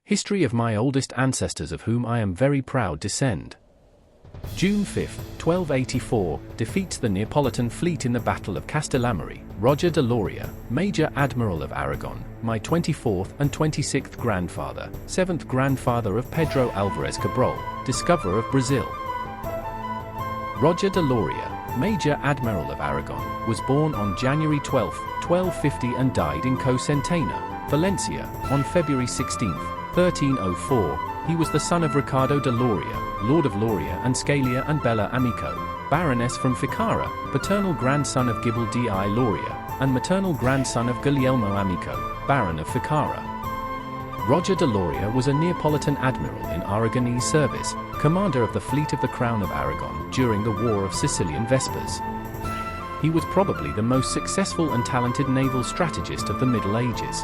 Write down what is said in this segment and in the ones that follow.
History of my oldest ancestors of whom I am very proud descend. June 5, 1284, defeats the Neapolitan fleet in the Battle of Castellamare, Roger de Lauria, Major Admiral of Aragon, my 24th and 26th grandfather, 7th grandfather of Pedro Alvarez Cabral, discoverer of Brazil. Roger de Lauria, Major Admiral of Aragon, was born on January 12, 1250 and died in Cocentaina, Valencia, on February 16, 1304. He was the son of Ricardo de Lauria, Lord of Lauria and Scalia, and Bella Amico, Baroness from Ficara, paternal grandson of Gibel di Lauria, and maternal grandson of Guglielmo Amico, Baron of Ficara. Roger de Lauria was a Neapolitan admiral in Aragonese service, commander of the fleet of the Crown of Aragon during the War of Sicilian Vespers. He was probably the most successful and talented naval strategist of the Middle Ages.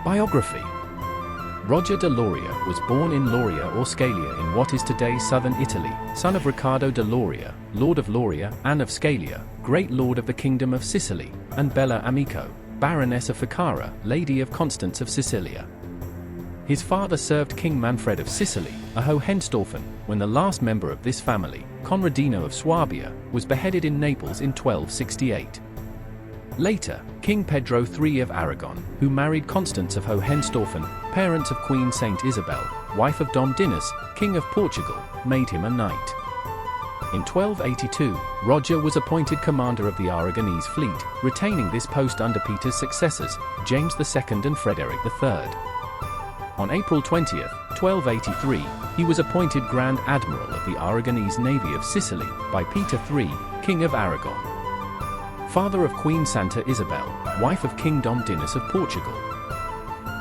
Biography. Roger de Lauria was born in Lauria or Scalia in what is today southern Italy, son of Ricardo de Lauria, Lord of Lauria, Anne of Scalia, Great Lord of the Kingdom of Sicily, and Bella Amico, Baroness of Ficara, Lady of Constance of Sicilia. His father served King Manfred of Sicily, a Hohenstaufen, when the last member of this family, Conradino of Swabia, was beheaded in Naples in 1268. Later, King Pedro III of Aragon, who married Constance of Hohenstaufen, parents of Queen Saint Isabel, wife of Dom Dinis, King of Portugal, made him a knight. In 1282, Roger was appointed commander of the Aragonese fleet, retaining this post under Peter's successors, James II and Frederick III. On April 20, 1283, he was appointed Grand Admiral of the Aragonese Navy of Sicily by Peter III, King of Aragon. Father of Queen Santa Isabel, wife of King Dom Dinis of Portugal.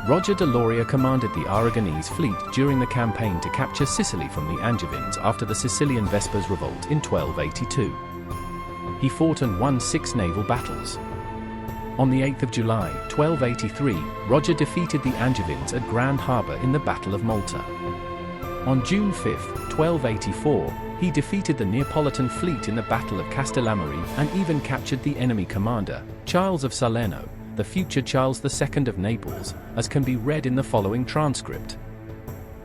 Roger de Lauria commanded the Aragonese fleet during the campaign to capture Sicily from the Angevins after the Sicilian Vespers revolt in 1282. He fought and won 6 naval battles. On the 8th of July, 1283, Roger defeated the Angevins at Grand Harbour in the Battle of Malta. On June 5, 1284, he defeated the Neapolitan fleet in the Battle of Castellamare and even captured the enemy commander, Charles of Salerno, the future Charles II of Naples, as can be read in the following transcript.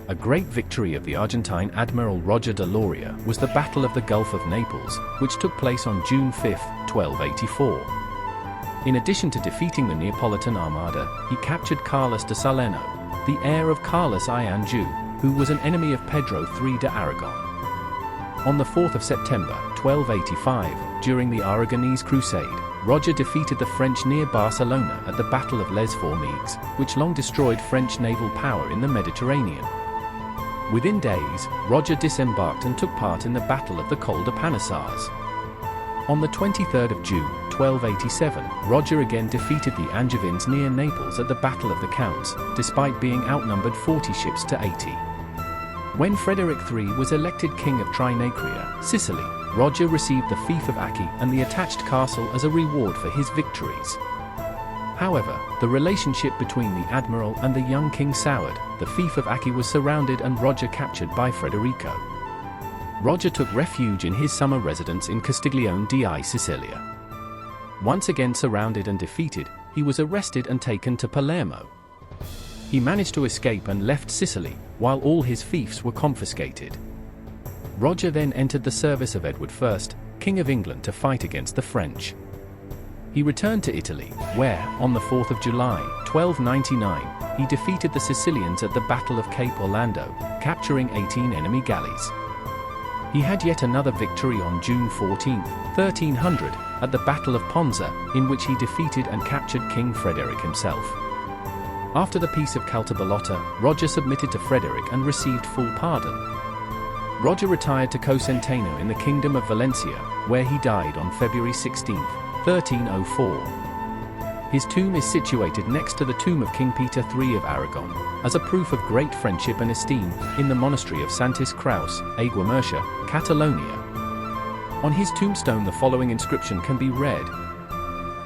A great victory of the Argentine Admiral Roger de Lauria was the Battle of the Gulf of Naples, which took place on June 5, 1284. In addition to defeating the Neapolitan armada, he captured Carlos de Salerno, the heir of Carlos I Anjou, who was an enemy of Pedro III de Aragon. On the 4th of September, 1285, during the Aragonese Crusade, Roger defeated the French near Barcelona at the Battle of Les Formigues, which long destroyed French naval power in the Mediterranean. Within days, Roger disembarked and took part in the Battle of the Col de Panissars. On the 23rd of June, 1287, Roger again defeated the Angevins near Naples at the Battle of the Counts, despite being outnumbered 40 ships to 80. When Frederick III was elected King of Trinacria, Sicily, Roger received the fief of Acqui and the attached castle as a reward for his victories. However, the relationship between the admiral and the young king soured. The fief of Acqui was surrounded and Roger captured by Federico. Roger took refuge in his summer residence in Castiglione di Sicilia. Once again surrounded and defeated, he was arrested and taken to Palermo. He managed to escape and left Sicily, while all his fiefs were confiscated. Roger then entered the service of Edward I, King of England, to fight against the French. He returned to Italy, where, on the 4th of July, 1299, he defeated the Sicilians at the Battle of Cape Orlando, capturing 18 enemy galleys. He had yet another victory on June 14, 1300, at the Battle of Ponza, in which he defeated and captured King Frederick himself. After the Peace of Caltabellotta, Roger submitted to Frederick and received full pardon. Roger retired to Cocentaina in the Kingdom of Valencia, where he died on February 16, 1304. His tomb is situated next to the tomb of King Peter III of Aragon, as a proof of great friendship and esteem, in the monastery of Santis Kraus, Aigua Murcia, Catalonia. On his tombstone the following inscription can be read: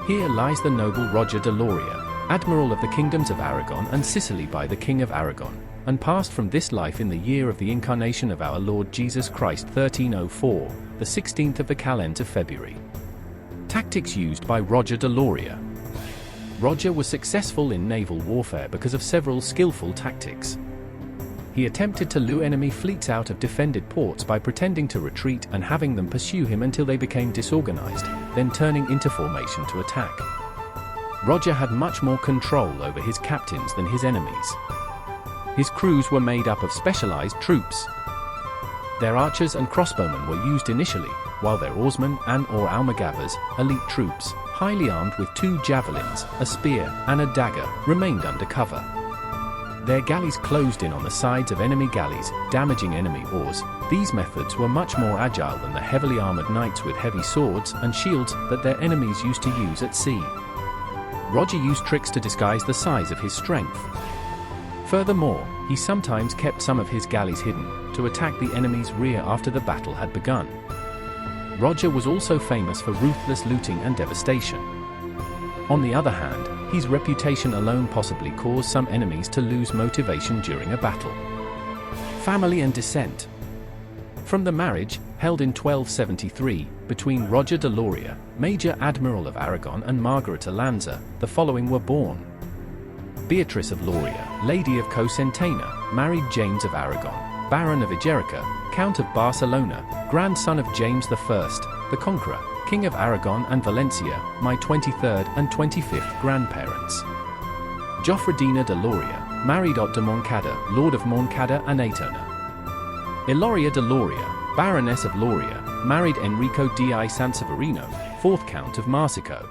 "Here lies the noble Roger de Lauria, Admiral of the Kingdoms of Aragon and Sicily by the King of Aragon, and passed from this life in the year of the incarnation of our Lord Jesus Christ 1304, the 16th of the calend of February." Tactics used by Roger de Lauria. Roger was successful in naval warfare because of several skillful tactics. he attempted to lure enemy fleets out of defended ports by pretending to retreat and having them pursue him until they became disorganized, then turning into formation to attack. Roger had much more control over his captains than his enemies. His crews were made up of specialized troops. Their archers and crossbowmen were used initially, while their oarsmen and/or almogavers, elite troops, highly armed with 2 javelins, a spear, and a dagger, remained under cover. Their galleys closed in on the sides of enemy galleys, damaging enemy oars. These methods were much more agile than the heavily armored knights with heavy swords and shields that their enemies used to use at sea. Roger used tricks to disguise the size of his strength. Furthermore, he sometimes kept some of his galleys hidden, to attack the enemy's rear after the battle had begun. Roger was also famous for ruthless looting and devastation. On the other hand, his reputation alone possibly caused some enemies to lose motivation during a battle. Family and descent. From the marriage, held in 1273, between Roger de Lauria, Major Admiral of Aragon, and Margareta Lanza, the following were born. Beatrice of Lauria, Lady of Cocentaina, married James of Aragon, Baron of Ijerica, Count of Barcelona, grandson of James I, the Conqueror, King of Aragon and Valencia, my 23rd and 25th grandparents. Joffredina de Lauria, married Ot de Moncada, Lord of Moncada and Aetona. Ilaria de Lauria, Baroness of Lauria, married Enrico di Sanseverino, 4th Count of Marsico.